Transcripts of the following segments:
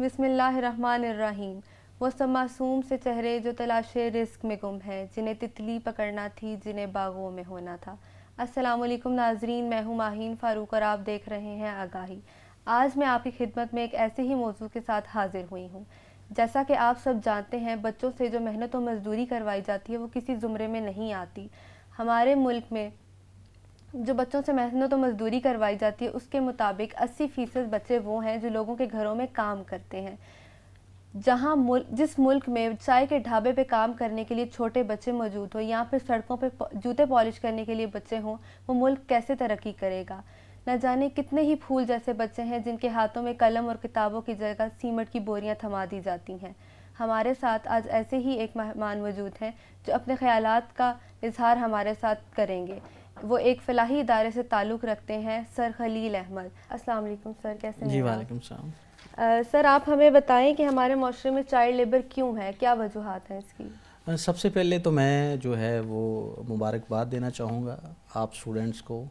بسم اللہ الرحمن الرحیم. وہ سب معصوم سے چہرے جو تلاش رزق میں گم ہیں، جنہیں تتلی پکڑنا تھی، جنہیں باغوں میں ہونا تھا. السلام علیکم ناظرین، میں ہوں ماہین فاروق اور آپ دیکھ رہے ہیں آگاہی. آج میں آپ کی خدمت میں ایک ایسے ہی موضوع کے ساتھ حاضر ہوئی ہوں. جیسا کہ آپ سب جانتے ہیں، بچوں سے جو محنت و مزدوری کروائی جاتی ہے وہ کسی زمرے میں نہیں آتی. ہمارے ملک میں جو بچوں سے محنت و مزدوری کروائی جاتی ہے اس کے مطابق 80% بچے وہ ہیں جو لوگوں کے گھروں میں کام کرتے ہیں. جس ملک میں چائے کے ڈھابے پہ کام کرنے کے لیے چھوٹے بچے موجود ہوں یا پھر سڑکوں پہ جوتے پالش کرنے کے لیے بچے ہوں، وہ ملک کیسے ترقی کرے گا؟ نہ جانے کتنے ہی پھول جیسے بچے ہیں جن کے ہاتھوں میں قلم اور کتابوں کی جگہ سیمنٹ کی بوریاں تھما دی جاتی ہیں. ہمارے ساتھ آج ایسے ہی ایک مہمان موجود ہیں جو اپنے خیالات کا اظہار ہمارے ساتھ کریں گے. وہ ایک فلاحی ادارے سے تعلق رکھتے ہیں، سر خلیل احمد. السلام علیکم سر، کیسے ہیں؟ جی وعلیکم السلام. سر آپ ہمیں بتائیں کہ ہمارے معاشرے میں چائلڈ لیبر کیوں ہے، کیا وجوہات ہیں اس کی؟ سب سے پہلے تو میں جو ہے وہ مبارکباد دینا چاہوں گا آپ اسٹوڈنٹس کو،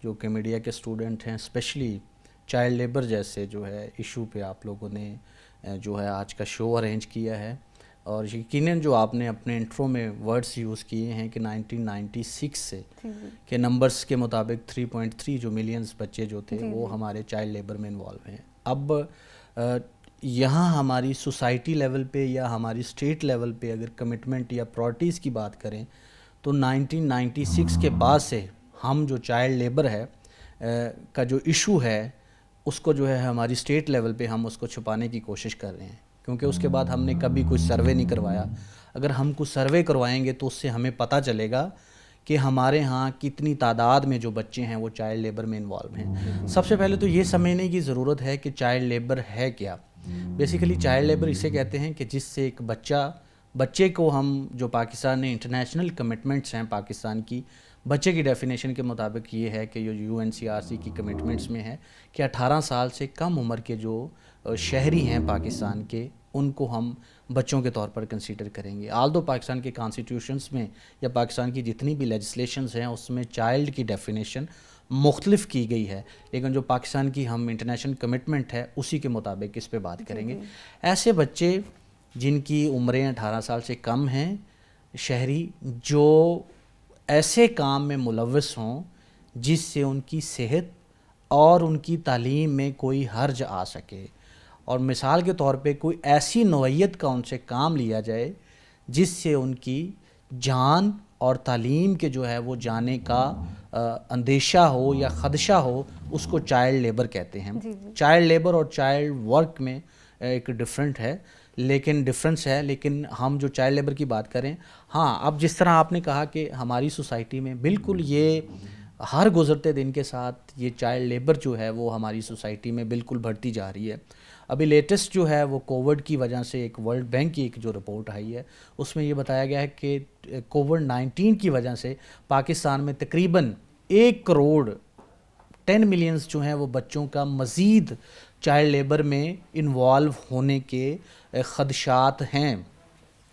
جو کہ میڈیا کے اسٹوڈنٹ ہیں، اسپیشلی چائلڈ لیبر جیسے جو ہے ایشو پہ آپ لوگوں نے جو ہے آج کا شو ارینج کیا ہے. اور یقیناً جو آپ نے اپنے انٹرو میں ورڈز یوز کیے ہیں کہ 1996 سے کے نمبرز کے مطابق 3.3 جو ملینز بچے جو تھے وہ ہمارے چائلڈ لیبر میں انوالو ہیں. اب یہاں ہماری سوسائٹی لیول پہ یا ہماری اسٹیٹ لیول پہ اگر کمٹمنٹ یا پرائرٹیز کی بات کریں تو 1996 کے بعد سے ہم جو چائلڈ لیبر ہے کا جو ایشو ہے اس کو جو ہے ہماری اسٹیٹ لیول پہ ہم اس کو چھپانے کی کوشش کر رہے ہیں، کیونکہ اس کے بعد ہم نے کبھی کوئی سروے نہیں کروایا. اگر ہم کوئی سروے کروائیں گے تو اس سے ہمیں پتہ چلے گا کہ ہمارے ہاں کتنی تعداد میں جو بچے ہیں وہ چائلڈ لیبر میں انوالو ہیں. سب سے پہلے تو یہ سمجھنے کی ضرورت ہے کہ چائلڈ لیبر ہے کیا. بیسیکلی چائلڈ لیبر اسے کہتے ہیں کہ جس سے ایک بچے کو ہم جو پاکستان نے انٹرنیشنل کمٹمنٹس ہیں پاکستان کی، بچے کی ڈیفینیشن کے مطابق یہ ہے کہ جو UNCRC کی کمٹمنٹس میں ہے کہ 18 سال سے کم عمر کے جو شہری ہیں پاکستان کے ان کو ہم بچوں کے طور پر کنسیڈر کریں گے. آلدو پاکستان کے کانسٹیٹیوشنز میں یا پاکستان کی جتنی بھی لیجسلیشنز ہیں اس میں چائلڈ کی ڈیفینیشن مختلف کی گئی ہے، لیکن جو پاکستان کی ہم انٹرنیشنل کمٹمنٹ ہے اسی کے مطابق اس پہ بات کریں گے. ایسے بچے جن کی عمریں 18 سال سے کم ہیں، شہری جو ایسے کام میں ملوث ہوں جس سے ان کی صحت اور ان کی تعلیم میں کوئی حرج آ سکے، اور مثال کے طور پہ کوئی ایسی نوعیت کا ان سے کام لیا جائے جس سے ان کی جان اور تعلیم کے جو ہے وہ جانے کا اندیشہ ہو یا خدشہ ہو، اس کو چائلڈ لیبر کہتے ہیں. چائلڈ لیبر اور چائلڈ ورک میں ایک ڈفرینس ہے، لیکن ہم جو چائلڈ لیبر کی بات کریں، ہاں اب جس طرح آپ نے کہا کہ ہماری سوسائٹی میں بالکل یہ ہر گزرتے دن کے ساتھ یہ چائلڈ لیبر جو ہے وہ ہماری سوسائٹی میں بالکل بڑھتی جا رہی ہے. ابھی لیٹسٹ جو ہے وہ کووڈ کی وجہ سے ایک ورلڈ بینک کی ایک جو رپورٹ آئی ہے اس میں یہ بتایا گیا ہے کہ کووڈ-19 کی وجہ سے پاکستان میں تقریباً 1 کروڑ 10 ملینز جو ہیں وہ بچوں کا مزید چائلڈ لیبر میں انوالو ہونے کے خدشات ہیں.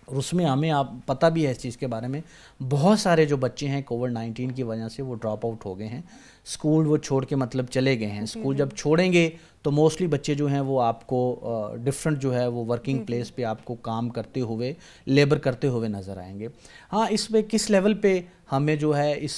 اور اس میں ہمیں آپ پتہ بھی ہے اس چیز کے بارے میں، بہت سارے جو بچے ہیں کووڈ-19 کی وجہ سے وہ ڈراپ آؤٹ ہو گئے ہیں، اسکول وہ چھوڑ کے مطلب چلے گئے ہیں. اسکول جب چھوڑیں گے تو موسٹلی بچے جو ہیں وہ آپ کو ڈفرینٹ جو ہے وہ ورکنگ پلیس پہ آپ کو کام کرتے ہوئے، لیبر کرتے ہوئے نظر آئیں گے. ہاں اس پہ کس لیول پہ ہمیں جو ہے اس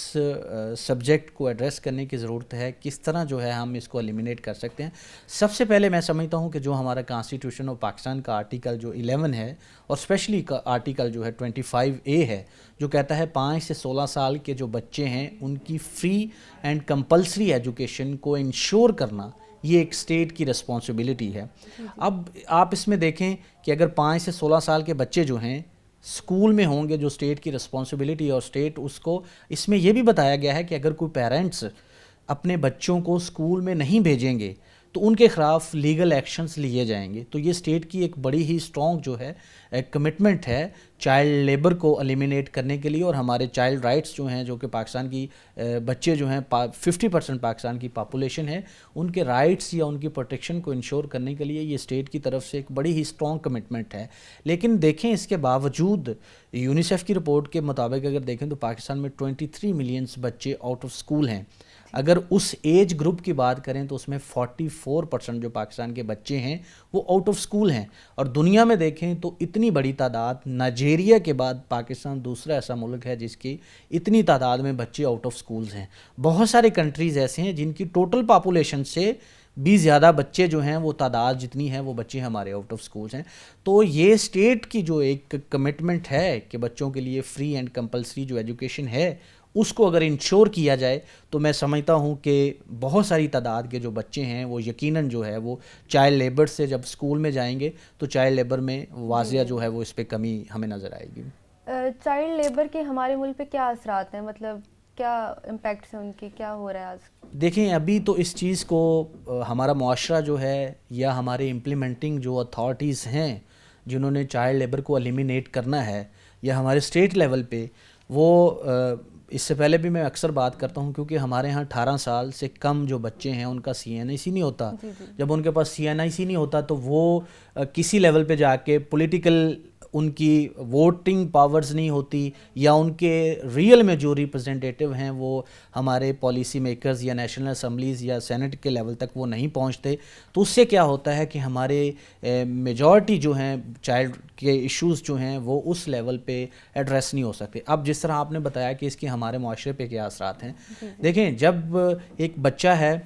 سبجیکٹ کو ایڈریس کرنے کی ضرورت ہے، کس طرح جو ہے ہم اس کو ایلیمینیٹ کر سکتے ہیں. سب سے پہلے میں سمجھتا ہوں کہ جو ہمارا کانسٹیٹیوشن آف پاکستان کا آرٹیکل جو 11 ہے اور اسپیشلی کا آرٹیکل جو ہے 25A ہے، جو کہتا ہے 5 سے 16 سال کے جو بچے ہیں ان کی فری اینڈ کمپلسری ایجوکیشن کو انشور کرنا، یہ ایک اسٹیٹ کی رسپانسبلٹی ہے. اب آپ اس میں دیکھیں کہ اگر 5 سے 16 سال کے بچے جو ہیں اسکول میں ہوں گے، جو اسٹیٹ کی رسپانسبلٹی اور اسٹیٹ اس کو، اس میں یہ بھی بتایا گیا ہے کہ اگر کوئی پیرنٹس اپنے بچوں کو اسکول میں نہیں بھیجیں گے تو ان کے خلاف لیگل ایکشنز لیے جائیں گے. تو یہ اسٹیٹ کی ایک بڑی ہی اسٹرانگ جو ہے کمٹمنٹ ہے چائلڈ لیبر کو ایلیمینیٹ کرنے کے لیے اور ہمارے چائلڈ رائٹس جو ہیں جو کہ پاکستان کی بچے جو ہیں 50% پاکستان کی پاپولیشن ہے ان کے رائٹس یا ان کی پروٹیکشن کو انشور کرنے کے لیے یہ اسٹیٹ کی طرف سے ایک بڑی ہی اسٹرانگ کمٹمنٹ ہے. لیکن دیکھیں اس کے باوجود یونیسیف کی رپورٹ کے مطابق اگر دیکھیں تو پاکستان میں 23 ملینس بچے آؤٹ آف اسکول ہیں. اگر اس ایج گروپ کی بات کریں تو اس میں 44% جو پاکستان کے بچے ہیں وہ آؤٹ آف اسکول ہیں. اور دنیا میں دیکھیں تو اتنی بڑی تعداد نائجیریا کے بعد پاکستان دوسرا ایسا ملک ہے جس کی اتنی تعداد میں بچے آؤٹ آف اسکولز ہیں. بہت سارے کنٹریز ایسے ہیں جن کی ٹوٹل پاپولیشن سے بھی زیادہ بچے جو ہیں وہ تعداد جتنی ہے وہ بچے ہمارے آؤٹ آف اسکولز ہیں. تو یہ اسٹیٹ کی جو ایک کمٹمنٹ ہے کہ بچوں کے لیے فری اینڈ کمپلسری جو ایجوکیشن ہے اس کو اگر انشور کیا جائے تو میں سمجھتا ہوں کہ بہت ساری تعداد کے جو بچے ہیں وہ یقیناً جو ہے وہ چائلڈ لیبر سے جب اسکول میں جائیں گے تو چائلڈ لیبر میں واضح جو ہے وہ اس پہ کمی ہمیں نظر آئے گی. چائلڈ لیبر کے ہمارے ملک پہ کیا اثرات ہیں, مطلب کیا امپیکٹس ہیں ان کے, کیا ہو رہا ہے آج؟ دیکھیں ابھی تو اس چیز کو ہمارا معاشرہ جو ہے یا ہمارے امپلیمنٹنگ جو اتھارٹیز ہیں جنہوں نے چائلڈ لیبر کو ایلیمینیٹ کرنا ہے یا ہمارے اسٹیٹ لیول پہ وہ اس سے پہلے بھی میں اکثر بات کرتا ہوں کیونکہ ہمارے ہاں 18 سال سے کم جو بچے ہیں ان کا CNIC نہیں ہوتا. جب ان کے پاس CNIC نہیں ہوتا تو وہ کسی لیول پہ جا کے پولیٹیکل ان کی ووٹنگ پاورز نہیں ہوتی یا ان کے ریئل میں جو ریپرزنٹیٹیو ہیں وہ ہمارے پالیسی میکرز یا نیشنل اسمبلیز یا سینٹ کے لیول تک وہ نہیں پہنچتے. تو اس سے کیا ہوتا ہے کہ ہمارے میجورٹی جو ہیں چائلڈ کے ایشوز جو ہیں وہ اس لیول پہ ایڈریس نہیں ہو سکتے. اب جس طرح آپ نے بتایا کہ اس کے ہمارے معاشرے پہ کیا اثرات ہیں, دیکھیں جب ایک بچہ ہے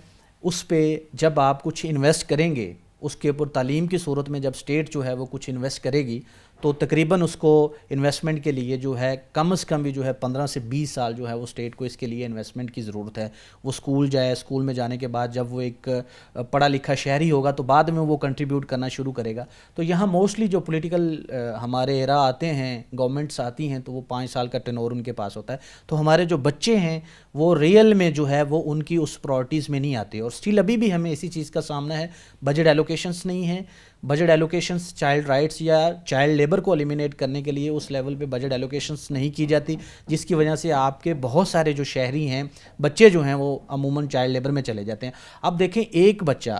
اس پہ جب آپ کچھ انویسٹ کریں گے اس کے اوپر تعلیم کی صورت میں جب اسٹیٹ جو ہے وہ کچھ انویسٹ کرے گی تو تقریباً اس کو انویسٹمنٹ کے لیے جو ہے کم از کم بھی جو ہے 15 سے 20 سال جو ہے وہ اسٹیٹ کو اس کے لیے انویسٹمنٹ کی ضرورت ہے. وہ اسکول جائے, اسکول میں جانے کے بعد جب وہ ایک پڑھا لکھا شہری ہوگا تو بعد میں وہ کنٹریبیوٹ کرنا شروع کرے گا. تو یہاں موسٹلی جو پولیٹیکل ہمارے ایرا آتے ہیں, گورنمنٹس آتی ہیں تو وہ 5 سال کا ٹینور ان کے پاس ہوتا ہے. تو ہمارے جو بچے ہیں وہ ریئل میں جو ہے وہ ان کی اس پرائرٹیز میں نہیں آتے. اور اسٹل ابھی بھی ہمیں اسی چیز کا سامنا ہے, بجٹ ایلوکیشنس نہیں ہیں. بجٹ ایلوکیشنس چائلڈ رائٹس یا چائلڈ لیبر کو ایلیمینیٹ کرنے کے لیے اس لیول پہ بجٹ ایلوکیشنس نہیں کی جاتی, جس کی وجہ سے آپ کے بہت سارے جو شہری ہیں بچے جو ہیں وہ عموماً چائلڈ لیبر میں چلے جاتے ہیں. اب دیکھیں ایک بچہ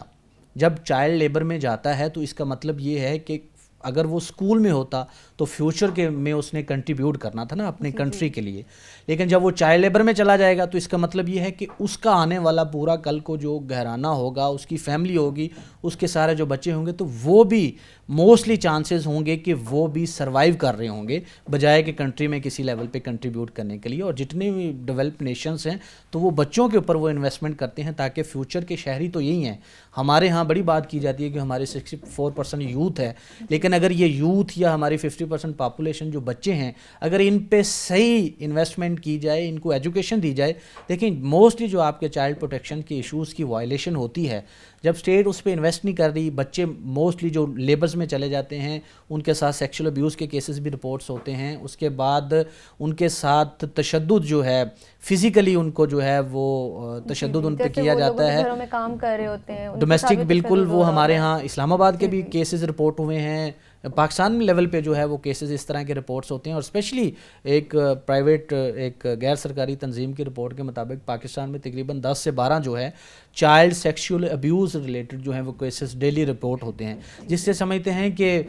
جب چائلڈ لیبر میں جاتا ہے تو اس کا مطلب یہ ہے کہ اگر وہ اسکول میں ہوتا تو فیوچر کے میں اس نے کنٹریبیوٹ کرنا تھا نا اپنے کنٹری کے لیے. لیکن جب وہ چائلڈ لیبر میں چلا جائے گا تو اس کا مطلب یہ ہے کہ اس کا آنے والا پورا کل کو جو گھرانہ ہوگا, اس کی فیملی ہوگی, اس کے سارے جو بچے ہوں گے تو وہ بھی موسٹلی چانسز ہوں گے کہ وہ بھی سروائیو کر رہے ہوں گے بجائے کہ کنٹری میں کسی لیول پہ کنٹریبیوٹ کرنے کے لیے. اور جتنے بھی ڈیولپ نیشنز ہیں تو وہ بچوں کے اوپر وہ انویسٹمنٹ کرتے ہیں تاکہ فیوچر کے شہری تو یہی ہیں. ہمارے ہاں بڑی بات کی جاتی ہے کہ ہمارے 64% یوتھ ہے, لیکن اگر یہ یوتھ یا ہماری 50% پاپولیشن جو بچے ہیں اگر ان پہ صحیح انویسٹمنٹ کی جائے, ان کو ایجوکیشن دی جائے. دیکھیں موسٹلی جو آپ کے چائلڈ پروٹیکشن کے ایشوز کی وائلیشن ہوتی ہے جب اسٹیٹ اس پہ انویسٹ نہیں کر رہی, بچے موسٹلی جو لیبرز میں چلے جاتے ہیں, ان کے ساتھ سیکشل ابیوز کے کیسز بھی رپورٹس ہوتے ہیں. اس کے بعد ان کے ساتھ تشدد جو ہے فزیکلی ان کو جو ہے وہ تشدد ان پہ کیا جاتا ہے, گھروں میں کام کر رہے ہوتے ہیں ڈومیسٹک. بالکل وہ ہمارے ہاں اسلام آباد کے بھی کیسز رپورٹ ہوئے ہیں, پاکستان لیول پہ جو ہے وہ کیسز اس طرح کے رپورٹس ہوتے ہیں. اور اسپیشلی ایک پرائیویٹ ایک غیر سرکاری تنظیم کی رپورٹ کے مطابق پاکستان میں تقریباً 10 سے 12 جو ہے چائلڈ سیکشول ابیوز ریلیٹڈ جو ہیں وہ کیسز ڈیلی رپورٹ ہوتے ہیں, جس سے سمجھتے ہیں کہ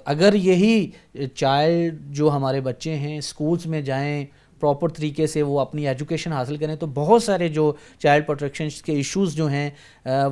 اگر یہی چائلڈ جو ہمارے بچے ہیں اسکولس میں جائیں, پراپر طریقے سے وہ اپنی ایجوکیشن حاصل کریں تو بہت سارے جو چائلڈ پروٹیکشن کے ایشوز جو ہیں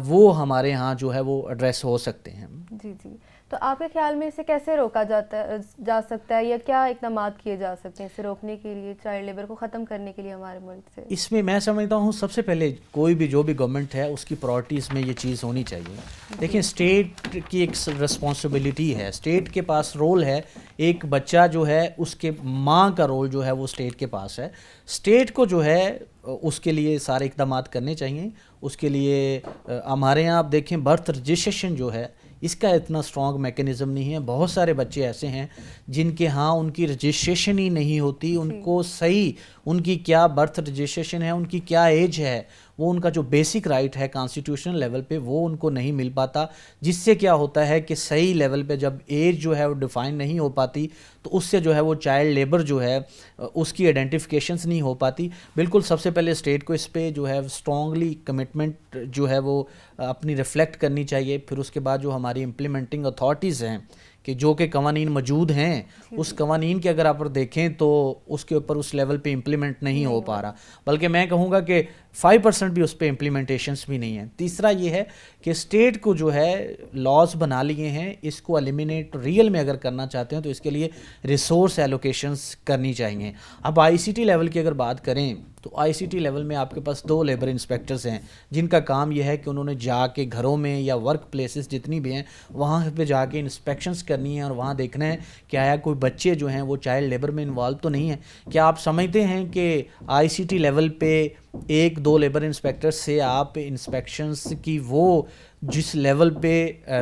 وہ ہمارے ہاں جو ہے وہ ایڈریس ہو سکتے ہیں. جی جی, تو آپ کے خیال میں اسے کیسے روکا جا سکتا ہے یا کیا اقدامات کیے جا سکتے ہیں اسے روکنے کے لیے, چائلڈ لیبر کو ختم کرنے کے لیے ہمارے ملک سے؟ اس میں میں سمجھتا ہوں سب سے پہلے کوئی بھی جو بھی گورنمنٹ ہے اس کی پرائرٹیز میں یہ چیز ہونی چاہیے. دیکھیں اسٹیٹ کی ایک رسپانسبلٹی ہے, اسٹیٹ کے پاس رول ہے. ایک بچہ جو ہے اس کے ماں کا رول جو ہے وہ اسٹیٹ کے پاس ہے. اسٹیٹ کو جو ہے اس کے لیے سارے اقدامات کرنے چاہیے. اس کے لیے ہمارے یہاں آپ دیکھیں برتھ رجسٹریشن جو ہے اس کا اتنا اسٹرانگ میکینزم نہیں ہے. بہت سارے بچے ایسے ہیں جن کے ہاں ان کی رجسٹریشن ہی نہیں ہوتی, ان کو صحیح ان کی کیا برتھ رجسٹریشن ہے, ان کی کیا ایج ہے, وہ ان کا جو بیسک رائٹ ہے کانسٹیٹیوشنل لیول پہ وہ ان کو نہیں مل پاتا، جس سے کیا ہوتا ہے کہ صحیح لیول پہ جب ایج جو ہے وہ ڈیفائن نہیں ہو پاتی تو اس سے جو ہے وہ چائلڈ لیبر جو ہے اس کی آئیڈینٹیفیکیشنز نہیں ہو پاتی. بالکل سب سے پہلے اسٹیٹ کو اس پہ جو ہے اسٹرانگلی کمٹمنٹ جو ہے وہ اپنی ریفلیکٹ کرنی چاہیے. پھر اس کے بعد جو ہماری امپلیمنٹنگ اتھارٹیز ہیں کہ جو کہ قوانین موجود ہیں اس قوانین کے اگر آپ دیکھیں تو اس کے اوپر اس لیول پہ امپلیمنٹ نہیں ہو پا رہا، بلکہ میں کہوں گا کہ 5% بھی اس پہ امپلیمنٹیشنز بھی نہیں ہیں. تیسرا یہ ہے کہ اسٹیٹ کو جو ہے لاز بنا لیے ہیں، اس کو ایلیمینیٹ ریئل میں اگر کرنا چاہتے ہیں تو اس کے لیے ریسورس ایلوکیشنز کرنی چاہیے. اب آئی سی ٹی لیول کی اگر بات کریں تو آئی سی ٹی لیول میں آپ کے پاس 2 لیبر انسپیکٹرز ہیں جن کا کام یہ ہے کہ انہوں نے جا کے گھروں میں یا ورک پلیسز جتنی بھی ہیں وہاں پہ جا کے انسپیکشنز کرنی ہیں اور وہاں دیکھنا ہے کہ آیا کوئی بچے جو ہیں وہ چائلڈ لیبر میں انوالو تو نہیں ہیں. کیا آپ سمجھتے ہیں کہ آئی سی ٹی لیول پہ 1-2 لیبر انسپیکٹر سے آپ انسپیکشنز کی وہ جس لیول پہ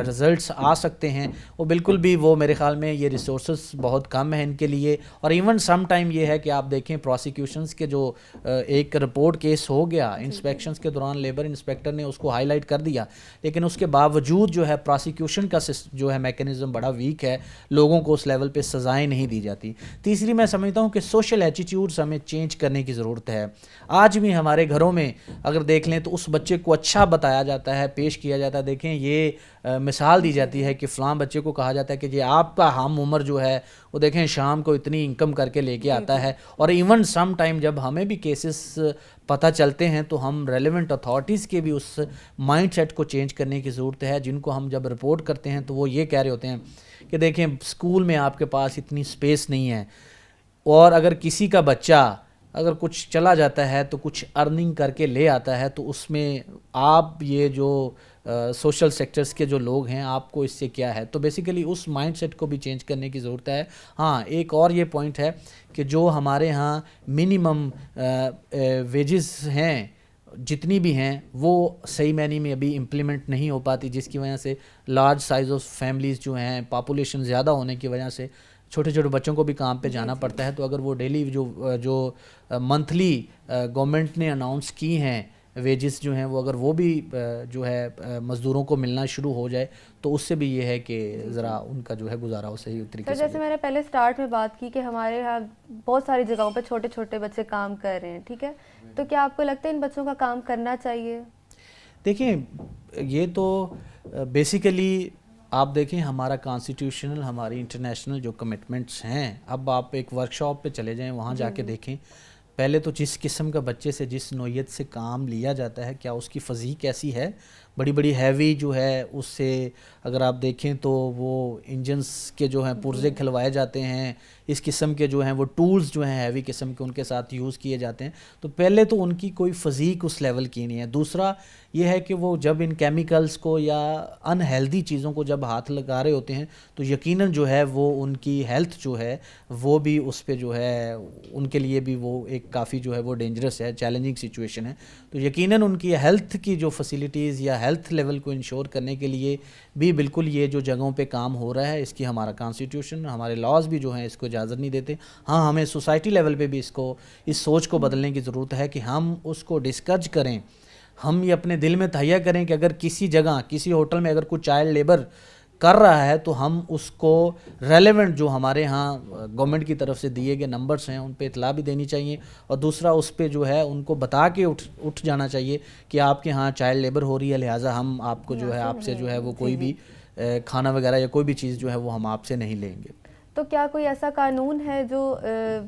رزلٹس آ سکتے ہیں وہ بالکل بھی وہ میرے خیال میں یہ ریسورسز بہت کم ہیں ان کے لیے. اور ایون سم ٹائم یہ ہے کہ آپ دیکھیں پروسیکیوشنز کے جو ایک رپورٹ کیس ہو گیا انسپیکشنز کے دوران لیبر انسپیکٹر نے اس کو ہائی لائٹ کر دیا، لیکن اس کے باوجود جو ہے پروسیکیوشن کا جو ہے میکینزم بڑا ویک ہے، لوگوں کو اس لیول پہ سزائیں نہیں دی جاتی. تیسری میں سمجھتا ہوں کہ سوشل ایٹیٹیوڈز ہمیں چینج کرنے کی ضرورت ہے. آج بھی ہمارے گھروں میں اگر دیکھ لیں تو اس بچے کو اچھا بتایا جاتا ہے، پیش کیا جاتا ہے. دیکھیں یہ مثال دی جاتی ہے کہ فلاں بچے کو کہا جاتا ہے کہ یہ آپ کا ہم عمر جو ہے وہ دیکھیں شام کو اتنی انکم کر کے لے کے آتا ہے. اور ایون سم ٹائم جب ہمیں بھی کیسز پتہ چلتے ہیں تو ہم ریلیونٹ اتھارٹیز کے بھی اس مائنڈ سیٹ کو چینج کرنے کی ضرورت ہے، جن کو ہم جب رپورٹ کرتے ہیں تو وہ یہ کہہ رہے ہوتے ہیں کہ دیکھیں اسکول میں آپ کے پاس اتنی سپیس نہیں ہے، اور اگر کسی کا بچہ اگر کچھ چلا جاتا ہے تو کچھ ارننگ کر کے لے آتا ہے تو اس میں آپ یہ جو سوشل سیکٹرز کے جو لوگ ہیں آپ کو اس سے کیا ہے. تو بیسیکلی اس مائنڈ سیٹ کو بھی چینج کرنے کی ضرورت ہے. ہاں ایک اور یہ پوائنٹ ہے کہ جو ہمارے ہاں منیمم ویجز ہیں جتنی بھی ہیں وہ صحیح معنی میں ابھی امپلیمنٹ نہیں ہو پاتی، جس کی وجہ سے لارج سائز آف فیملیز جو ہیں پاپولیشن زیادہ ہونے کی وجہ سے چھوٹے چھوٹے بچوں کو بھی کام پہ جانا پڑتا ہے. تو اگر وہ ڈیلی جو منتھلی گورنمنٹ نے اناؤنس کی ہیں ویجز جو ہیں وہ اگر وہ بھی جو ہے مزدوروں کو ملنا شروع ہو جائے تو اس سے بھی یہ ہے کہ ذرا ان کا جو ہے گزارا ہو صحیح طریقے سے. جیسے میں نے پہلے سٹارٹ میں بات کی کہ ہمارے یہاں بہت ساری جگہوں پہ چھوٹے چھوٹے بچے کام کر رہے ہیں، ٹھیک ہے، تو کیا آپ کو لگتا ہے ان بچوں کا کام کرنا چاہیے؟ دیکھیں یہ تو بیسیکلی آپ دیکھیں ہمارا کانسٹیٹیوشنل ہماری انٹرنیشنل جو کمٹمنٹس ہیں، اب آپ ایک ورک شاپ پہ چلے جائیں وہاں جا کے دیکھیں پہلے تو جس قسم کا بچے سے جس نوعیت سے کام لیا جاتا ہے کیا اس کی فزیک ایسی ہے. بڑی بڑی ہیوی جو ہے اس سے اگر آپ دیکھیں تو وہ انجنس کے جو ہیں پرزے کھلوائے جاتے ہیں، اس قسم کے جو ہیں وہ ٹولز جو ہیں ہیوی قسم کے ان کے ساتھ یوز کیے جاتے ہیں. تو پہلے تو ان کی کوئی فزیک اس لیول کی نہیں ہے. دوسرا یہ ہے کہ وہ جب ان کیمیکلز کو یا ان ہیلدی چیزوں کو جب ہاتھ لگا رہے ہوتے ہیں تو یقیناً جو ہے وہ ان کی ہیلتھ جو ہے وہ بھی اس پہ جو ہے ان کے لیے بھی وہ ایک کافی جو ہے وہ ڈینجرس ہے، چیلنجنگ سچویشن ہے. تو یقیناً ان کی ہیلتھ کی جو فیسلٹیز یا ہیلتھ لیول کو انشور کرنے کے لیے بھی بالکل یہ جو جگہوں پہ کام ہو رہا ہے اس کی ہمارا کانسٹیٹیوشن ہمارے لاز بھی جو ہیں اس کو اجازت نہیں دیتے. ہاں ہمیں سوسائٹی لیول پہ بھی اس سوچ کو بدلنے کی ضرورت ہے کہ ہم اس کو ڈسکرج کریں. ہم یہ اپنے دل میں تہیہ کریں کہ اگر کسی جگہ کسی ہوٹل میں اگر کوئی چائلڈ لیبر کر رہا ہے تو ہم اس کو ریلیونٹ جو ہمارے ہاں گورنمنٹ کی طرف سے دیے گئے نمبرز ہیں ان پہ اطلاع بھی دینی چاہیے، اور دوسرا اس پہ جو ہے ان کو بتا کے اٹھ جانا چاہیے کہ آپ کے ہاں چائلڈ لیبر ہو رہی ہے، لہٰذا ہم آپ کو جو ہے آپ سے جو ہے وہ کوئی بھی کھانا وغیرہ یا کوئی بھی چیز جو ہے وہ ہم آپ سے نہیں لیں گے. تو کیا کوئی ایسا قانون ہے جو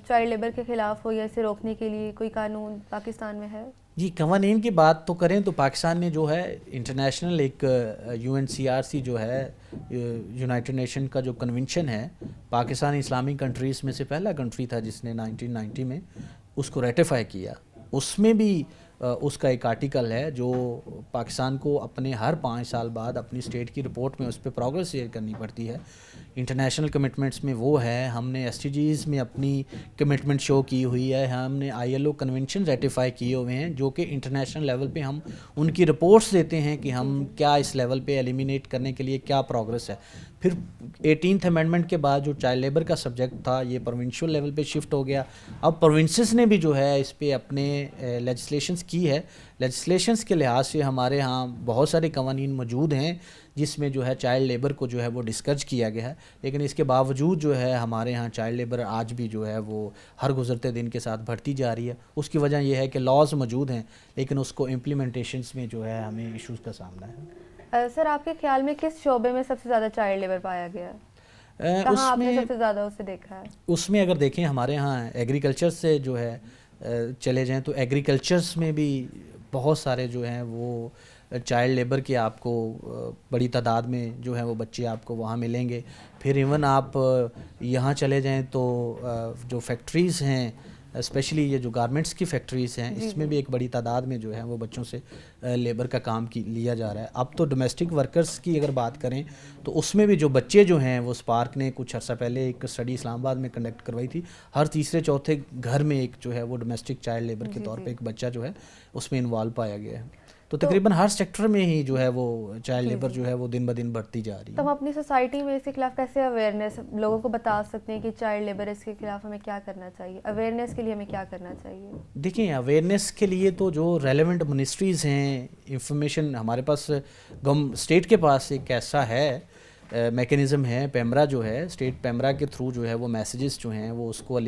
چائلڈ لیبر کے خلاف ہو یا اسے روکنے کے لیے کوئی قانون پاکستان میں ہے؟ جی قوانین کی بات تو کریں تو پاکستان نے جو ہے انٹرنیشنل ایک UNCRC جو ہے یونائٹڈ نیشن کا جو کنونشن ہے، پاکستان اسلامی کنٹریز میں سے پہلا کنٹری تھا جس نے 1990 میں اس کو ریٹیفائی کیا. اس میں بھی اس کا ایک آرٹیکل ہے جو پاکستان کو اپنے ہر 5 سال بعد اپنی اسٹیٹ کی رپورٹ میں اس پہ پروگریس شیئر کرنی پڑتی ہے. انٹرنیشنل کمٹمنٹس میں وہ ہے، ہم نے SDGs میں اپنی کمٹمنٹ شو کی ہوئی ہے، ہم نے ILO کنونشن ریٹیفائی کیے ہوئے ہیں جو کہ انٹرنیشنل لیول پہ ہم ان کی رپورٹس دیتے ہیں کہ ہم کیا اس لیول پہ ایلیمینیٹ کرنے کے لیے کیا پروگریس ہے. پھر 18th امینڈمنٹ کے بعد جو چائلڈ لیبر کا سبجیکٹ تھا یہ پروونشل لیول پہ شفٹ ہو گیا. اب پروونسز نے بھی جو ہے اس پہ اپنے لیجسلیشنز کی ہے. لیجسلیشنز کے لحاظ سے ہمارے ہاں بہت سارے قوانین موجود ہیں جس میں جو ہے چائلڈ لیبر کو جو ہے وہ ڈسکرج کیا گیا ہے, لیکن اس کے باوجود جو ہے ہمارے ہاں چائلڈ لیبر آج بھی جو ہے وہ ہر گزرتے دن کے ساتھ بڑھتی جا رہی ہے. اس کی وجہ یہ ہے کہ لاز موجود ہیں لیکن اس کو امپلیمنٹیشنز میں جو ہے ہمیں ایشوز کا سامنا ہے. سر آپ کے خیال میں کس شعبے میں سب سے زیادہ چائلڈ لیبر پایا گیا ہے؟ کہاں آپ نے سب سے زیادہ اسے دیکھا ہے؟ اس میں اگر دیکھیں ہمارے ہاں ایگریکلچر سے جو ہے چلے جائیں تو ایگریکلچرس میں بھی بہت سارے جو ہیں وہ چائلڈ لیبر کے آپ کو بڑی تعداد میں جو ہے وہ بچے آپ کو وہاں ملیں گے. پھر ایون آپ یہاں چلے جائیں تو جو فیکٹریز ہیں اسپیشلی یہ جو گارمنٹس کی فیکٹریز ہیں اس میں بھی ایک بڑی تعداد میں جو ہے وہ بچوں سے لیبر کا کام لیا جا رہا ہے. اب تو ڈومیسٹک ورکرز کی اگر بات کریں تو اس میں بھی جو بچے جو ہیں وہ اسپارک نے کچھ عرصہ پہلے ایک اسٹڈی اسلام آباد میں کنڈکٹ کروائی تھی, ہر تیسرے چوتھے گھر میں ایک جو ہے وہ ڈومیسٹک چائلڈ لیبر کے طور پہ ایک بچہ جو ہے اس میں انوالو پایا گیا ہے. تو تقریباً ہر سیکٹر میں ہی جو ہے وہ چائلڈ لیبر جو ہے وہ دن بدن بڑھتی جا رہی ہے. تو ہم اپنی سوسائٹی میں اس کے خلاف کیسے اویئرنیس لوگوں کو بتا سکتے ہیں کہ چائلڈ لیبر اس کے خلاف ہمیں کیا کرنا چاہیے, اویئرنیس کے لیے ہمیں کیا کرنا چاہیے؟ دیکھیں اویئرنیس کے لیے تو جو ریلیونٹ منسٹریز ہیں, انفارمیشن ہمارے پاس اسٹیٹ کے پاس ایک ایسا ہے میکینزم ہے, پیمرا جو ہے اسٹیٹ پیمرا کے تھرو جو ہے وہ میسیجز جو ہیں وہ اس کو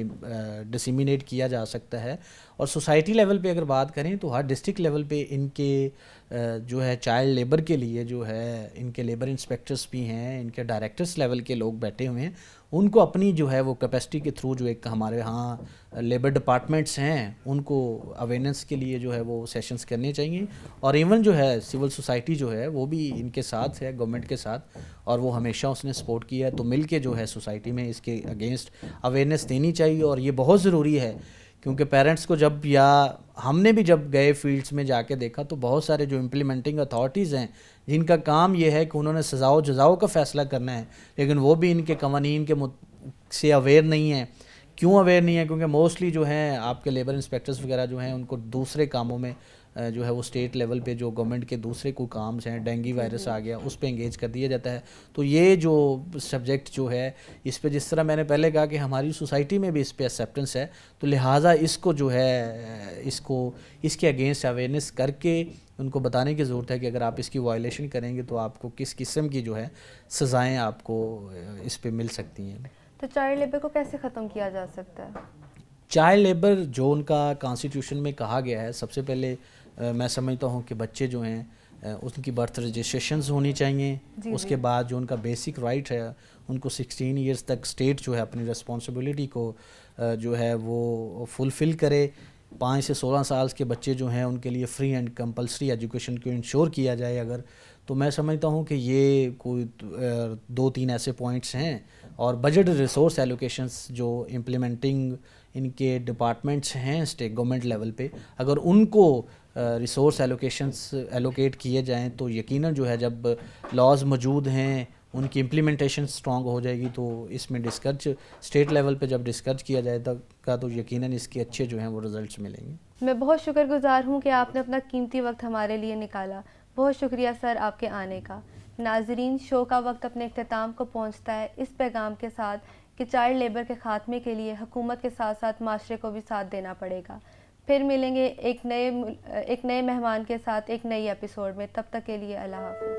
ڈسیمینیٹ کیا جا سکتا ہے. اور سوسائٹی لیول پہ اگر بات کریں تو ہر ڈسٹرکٹ لیول پہ ان کے جو ہے چائلڈ لیبر کے لیے جو ہے ان کے لیبر انسپیکٹرز بھی ہیں, ان کے ڈائریکٹرز لیول کے لوگ بیٹھے ہوئے ہیں, ان کو اپنی جو ہے وہ کیپیسٹی کے تھرو جو ایک ہمارے ہاں لیبر ڈپارٹمنٹس ہیں ان کو اویئرنیس کے لیے جو ہے وہ سیشنز کرنے چاہیے. اور ایون جو ہے سول سوسائٹی جو ہے وہ بھی ان کے ساتھ ہے, گورنمنٹ کے ساتھ, اور وہ ہمیشہ اس نے سپورٹ کیا ہے. تو مل کے جو ہے سوسائٹی میں اس کے اگینسٹ اویئرنیس دینی چاہیے. اور یہ بہت ضروری ہے کیونکہ پیرنٹس کو جب, یا ہم نے بھی جب گئے فیلڈس میں جا کے دیکھا تو بہت سارے جو امپلیمنٹنگ اتھارٹیز ہیں جن کا کام یہ ہے کہ انہوں نے سزا و جزاؤ کا فیصلہ کرنا ہے, لیکن وہ بھی ان کے قوانین کے سے اویئر نہیں ہیں. کیوں اویئر نہیں ہے؟ کیونکہ موسٹلی جو ہیں آپ کے لیبر انسپیکٹرز وغیرہ جو ہیں ان کو دوسرے کاموں میں جو ہے وہ اسٹیٹ لیول پہ جو گورنمنٹ کے دوسرے کوئی کامز ہیں, ڈینگی وائرس آ گیا اس پہ انگیج کر دیا جاتا ہے. تو یہ جو سبجیکٹ جو ہے اس پہ جس طرح میں نے پہلے کہا کہ ہماری سوسائٹی میں بھی اس پہ ایکسیپٹنس ہے, تو لہٰذا اس کو جو ہے اس کے اگینسٹ اویئرنیس کر کے ان کو بتانے کی ضرورت ہے کہ اگر آپ اس کی وائلیشن کریں گے تو آپ کو کس قسم کی جو ہے سزائیں آپ کو اس پہ مل سکتی ہیں. تو چائلڈ لیبر کو کیسے ختم کیا جا سکتا ہے؟ چائلڈ لیبر جو ان کا کانسٹیٹیوشن میں کہا گیا ہے, سب سے پہلے میں سمجھتا ہوں کہ بچے جو ہیں ان کی برتھ رجسٹریشنز ہونی چاہیے. اس کے بعد جو ان کا بیسک رائٹ ہے ان کو 16 ایئرز تک اسٹیٹ جو ہے اپنی رسپانسبلٹی کو جو ہے وہ فلفل کرے. 5 سے 16 سال کے بچے جو ہیں ان کے لیے فری اینڈ کمپلسری ایجوکیشن کو انشور کیا جائے اگر, تو میں سمجھتا ہوں کہ یہ کوئی 2-3 ایسے پوائنٹس ہیں. اور بجٹ ریسورس ایلوکیشنز جو امپلیمنٹنگ ان کے ڈپارٹمنٹس ہیں اسٹیٹ گورنمنٹ لیول پہ, اگر ان کو ریسورس ایلوکیشنز ایلوکیٹ کیے جائیں تو یقیناً جو ہے جب لاز موجود ہیں ان کی امپلیمنٹیشن اسٹرانگ ہو جائے گی. تو اس میں ڈسکرچ اسٹیٹ لیول پہ جب ڈسکرچ کیا جائے گا تو یقیناً اس کے اچھے جو ہیں وہ رزلٹس ملیں گے. میں بہت شکر گزار ہوں کہ آپ نے اپنا قیمتی وقت ہمارے لیے نکالا. بہت شکریہ سر آپ کے آنے کا. ناظرین, شو کا وقت اپنے اختتام کو پہنچتا ہے اس پیغام کے ساتھ کہ چائلڈ لیبر کے خاتمے کے لیے حکومت کے ساتھ ساتھ معاشرے کو بھی ساتھ دینا پڑے گا. پھر ملیں گے ایک نئے مہمان کے ساتھ ایک نئی ایپیسوڈ میں. تب تک کے لیے اللہ حافظ.